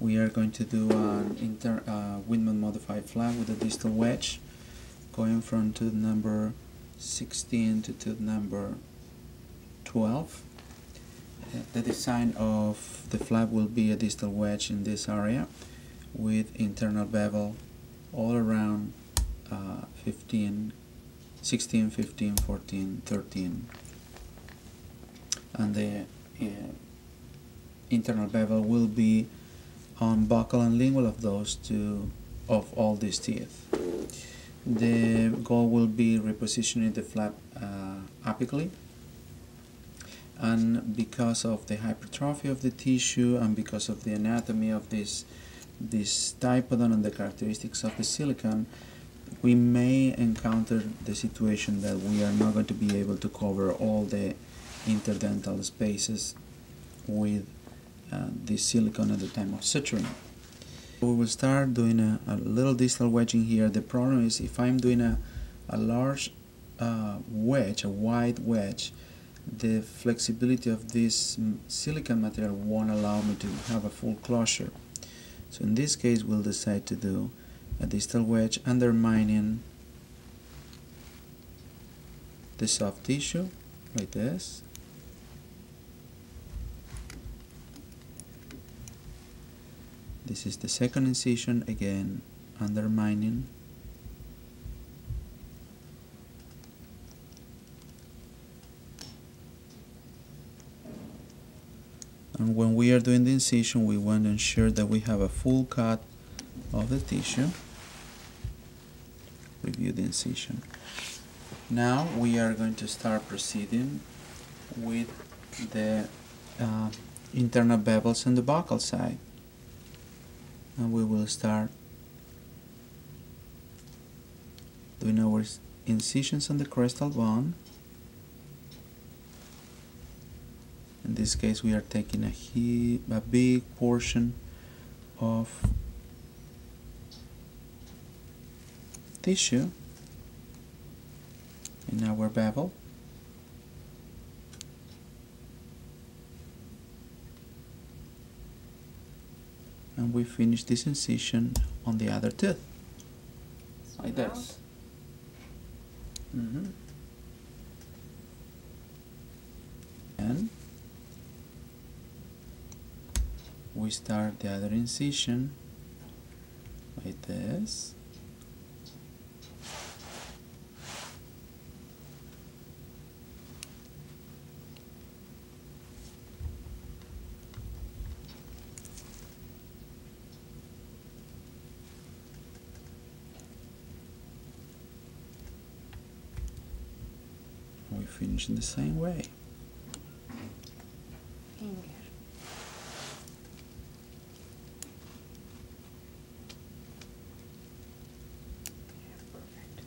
we are going to do an Widman modified flap with a distal wedge going from tooth number 16 to tooth number 12. The design of the flap will be a distal wedge in this area with internal bevel all around 15, 16, 15, 14, 13, and the internal bevel will be on buccal and lingual of all these teeth. The goal will be repositioning the flap apically, and because of the hypertrophy of the tissue and because of the anatomy of this typodon and the characteristics of the silicon, we may encounter the situation that we are not going to be able to cover all the interdental spaces with this silicon at the time of suturing. We will start doing a little distal wedging here. The problem is if I'm doing a large wedge, a wide wedge, the flexibility of this silicon material won't allow me to have a full closure. So in this case we'll decide to do a distal wedge undermining the soft tissue like this. This is the second incision, again undermining. And when we are doing the incision, we want to ensure that we have a full cut of the tissue. Review the incision. Now we are going to start proceeding with the internal bevels on the buccal side. And we will start doing our incisions on the crestal bone. In this case we are taking a big portion of tissue in our bevel. And we finish this incision on the other tooth, like this. And we start the other incision like this. We finish in the same way. Finger. Perfect.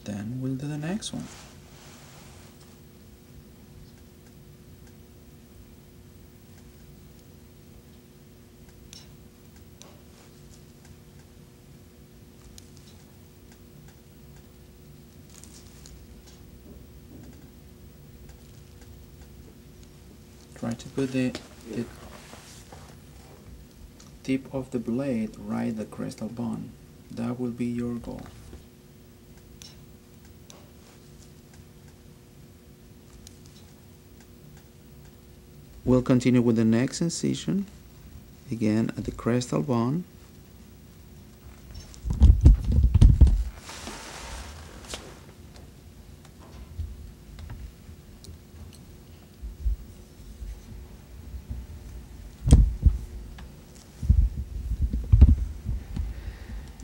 Then we'll do the next one. Try to put the tip of the blade right at the crestal bone. That will be your goal. We'll continue with the next incision, again at the crestal bone.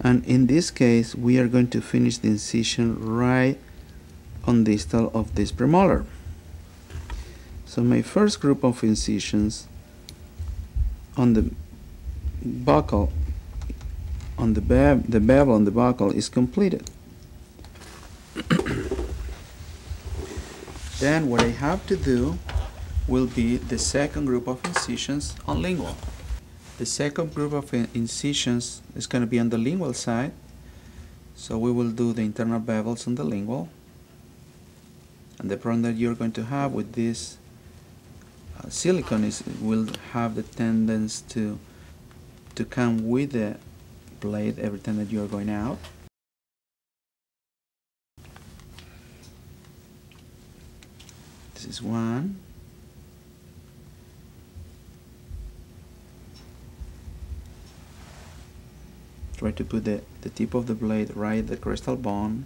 And in this case we are going to finish the incision right on distal of this premolar. So my first group of incisions on the buccal, on the bevel on the buccal is completed. Then what I have to do will be the second group of incisions on lingual. The second group of incisions is going to be on the lingual side, so we will do the internal bevels on the lingual. And the problem that you're going to have with this silicone will have the tendency to come with the blade every time that you are going out. This is one. Try to put the tip of the blade right at the crystal bone.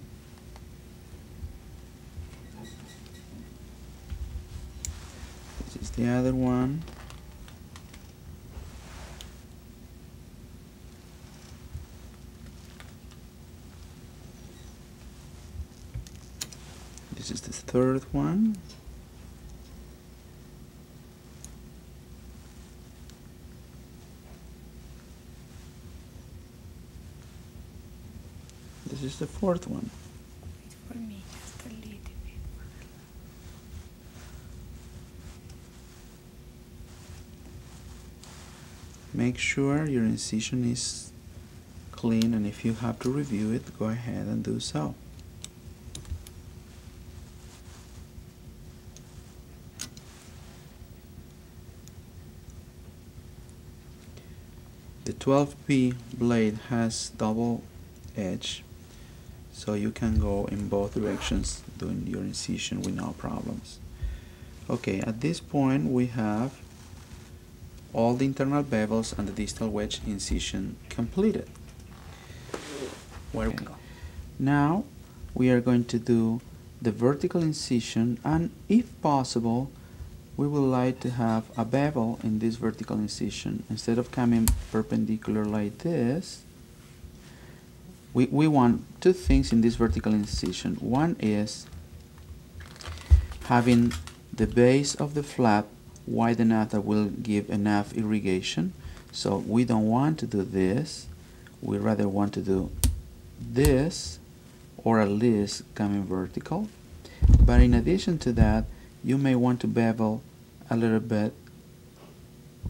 This is the other one. This is the third one. This is the fourth one. For me, just a little bit. Make sure your incision is clean, and if you have to review it, go ahead and do so. The 12P blade has double edge, so you can go in both directions doing your incision with no problems. Okay, at this point we have all the internal bevels and the distal wedge incision completed. Now we are going to do the vertical incision, and if possible we would like to have a bevel in this vertical incision. Instead of coming perpendicular like this, we want two things in this vertical incision. One is having the base of the flap wide enough that will give enough irrigation. So we don't want to do this, we rather want to do this, or at least coming vertical. But in addition to that, you may want to bevel a little bit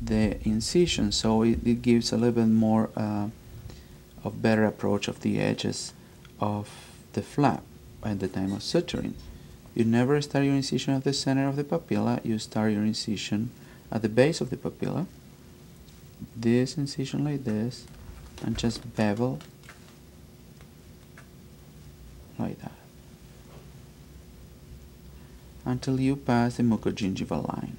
the incision, so it gives a little bit more of better approach of the edges of the flap at the time of suturing. You never start your incision at the center of the papilla, you start your incision at the base of the papilla. This incision like this, and just bevel like that until you pass the mucogingival line.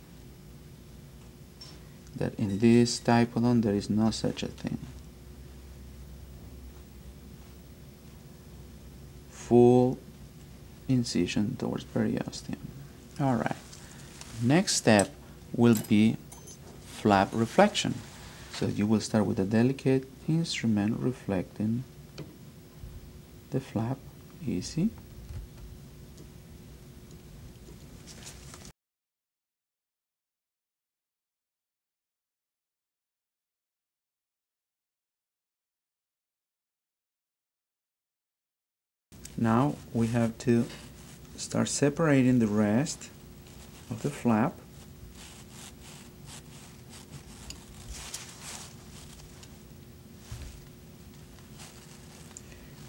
That in this typodon there is no such a thing. Full incision towards periosteum. Alright, next step will be flap reflection. So you will start with a delicate instrument reflecting the flap, easy. Now we have to start separating the rest of the flap.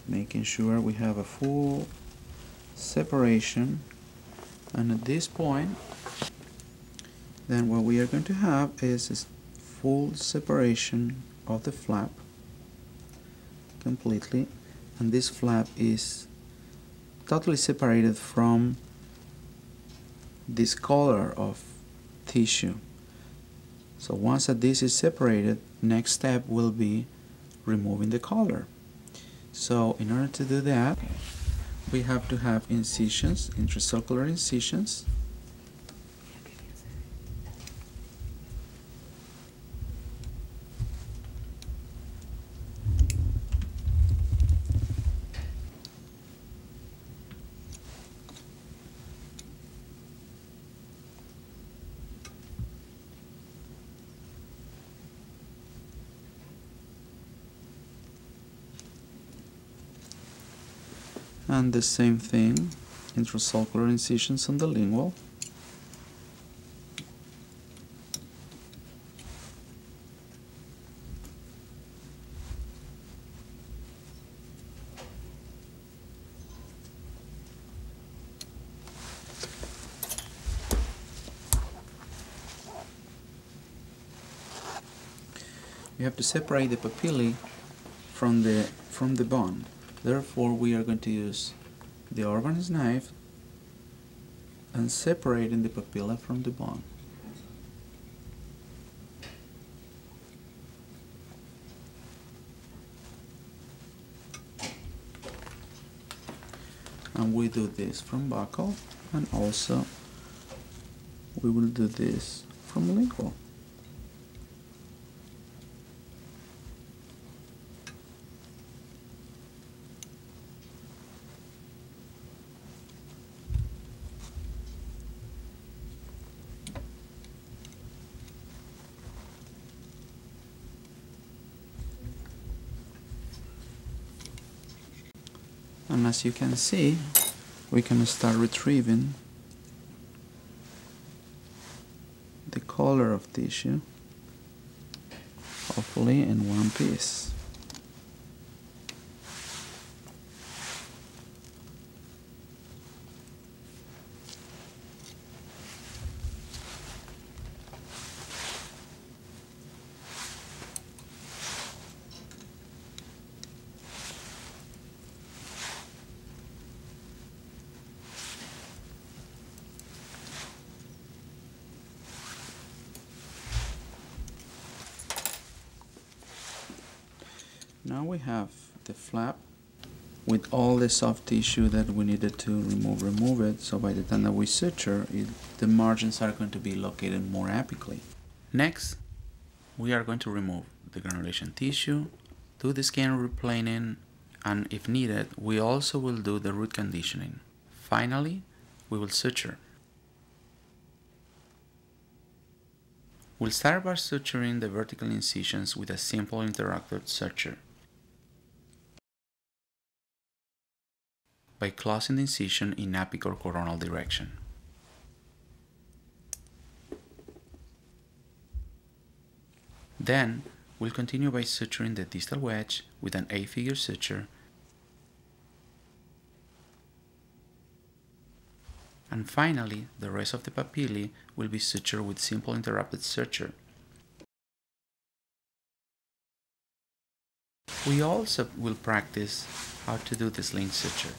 Making sure we have a full separation, and at this point then what we are going to have is a full separation of the flap completely, and this flap is totally separated from this color of tissue. So once that this is separated, next step will be removing the color. So in order to do that, we have to have incisions, intracircular incisions. And the same thing, intrasulcular incisions on the lingual. We have to separate the papillae from the bone. Therefore, we are going to use the Orban's knife and separating the papilla from the bone. And we do this from buccal, and also we will do this from lingual. And as you can see, we can start retrieving the color of tissue, hopefully in one piece. Now we have the flap with all the soft tissue that we needed to remove it, so by the time that we suture it, the margins are going to be located more apically. Next, we are going to remove the granulation tissue, do the skin replaning, and if needed, we also will do the root conditioning. Finally, we will suture. We'll start by suturing the vertical incisions with a simple interrupted suture. By closing the incision in apic or coronal direction. Then, we'll continue by suturing the distal wedge with an A-figure suture, and finally, the rest of the papillae will be sutured with simple interrupted suture. We also will practice how to do the sling suture.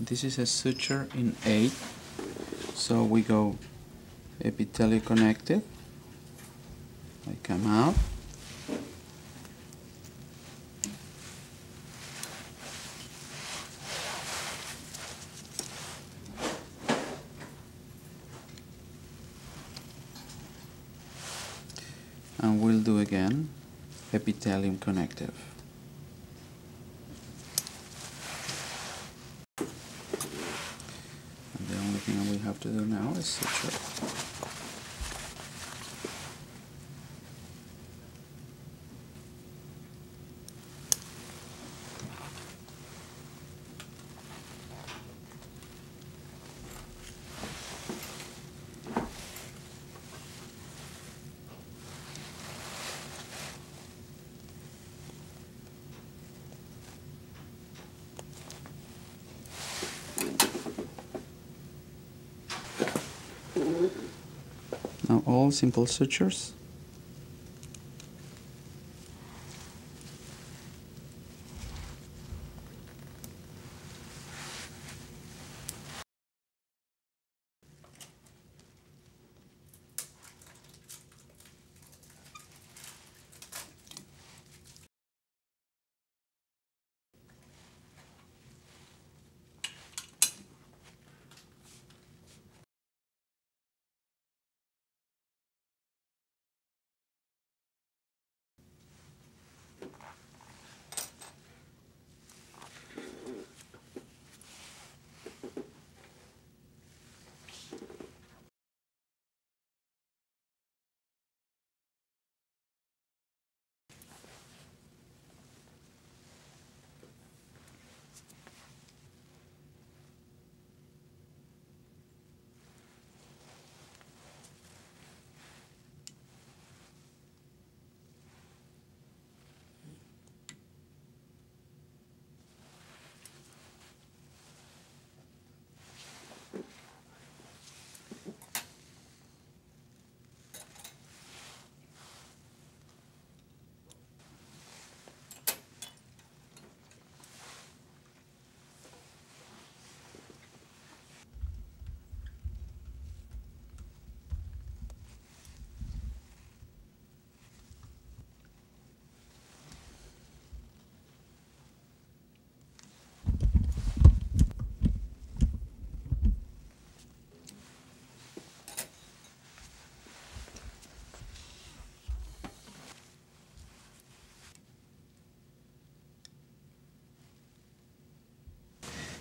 This is a suture in 8, so we go epithelial connective, I come out, and we'll do again epithelium connective. And the only thing that we have to do now is suture. Now all simple sutures.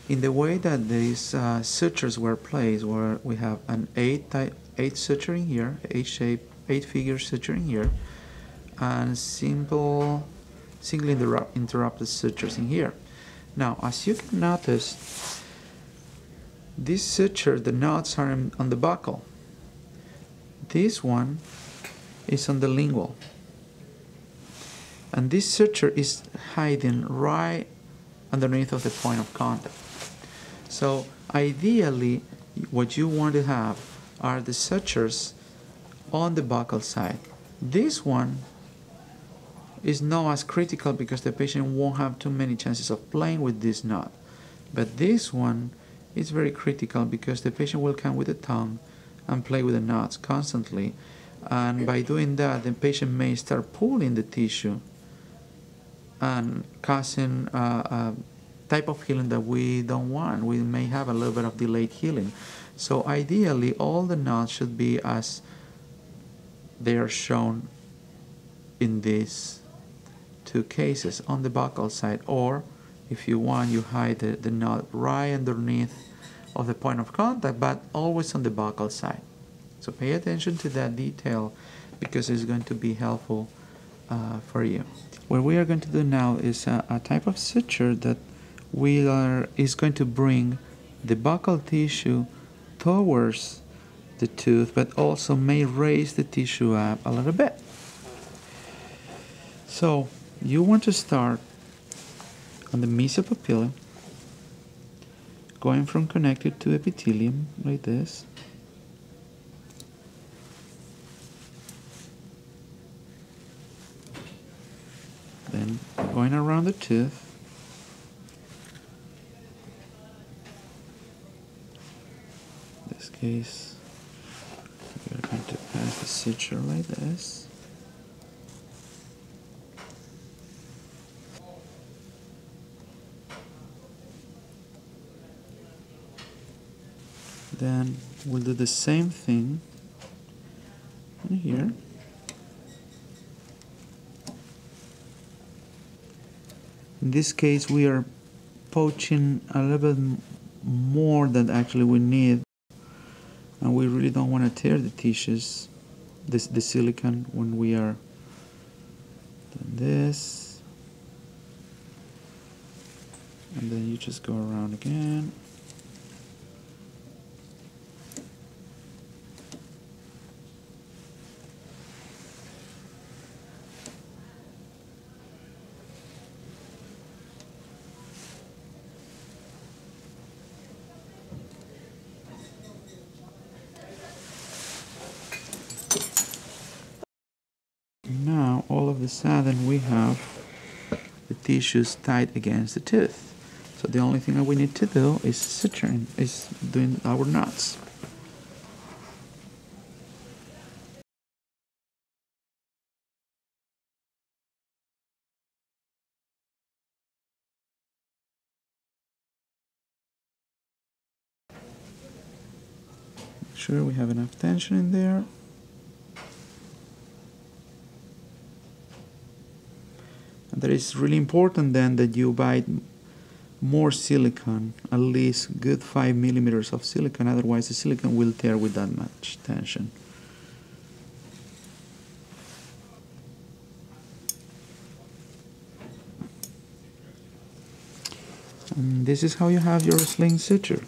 In the way that these sutures were placed, where we have an eight suturing here, eight shape, 8-figure suturing here, and singly interrupted sutures in here. Now, as you can notice, this suture, the knots are on the buccal. This one is on the lingual. And this suture is hiding right underneath of the point of contact. So ideally, what you want to have are the sutures on the buccal side. This one is not as critical because the patient won't have too many chances of playing with this knot. But this one is very critical because the patient will come with the tongue and play with the knots constantly. And by doing that, the patient may start pulling the tissue and causing a type of healing that we don't want. We may have a little bit of delayed healing. So ideally, all the knots should be as they are shown in these two cases, on the buccal side, or if you want, you hide the knot right underneath of the point of contact, but always on the buccal side. So pay attention to that detail because it's going to be helpful for you. What we are going to do now is a type of suture that is going to bring the buccal tissue towards the tooth, but also may raise the tissue up a little bit. So you want to start on the mesopapilla, going from connected to epithelium like this. Then going around the tooth. In this case, we are going to pass the suture like this. Then we'll do the same thing in here. In this case, we are poaching a little bit more than actually we need, and we really don't want to tear the tissues, the silicone, when we are doing this. And then you just go around again. of a sudden we have the tissues tight against the tooth. So the only thing that we need to do is suturing, is doing our knots. Make sure we have enough tension in there. And that is really important then that you buy more silicone, at least good 5 millimeters of silicone, otherwise the silicone will tear with that much tension. And this is how you have your sling suture.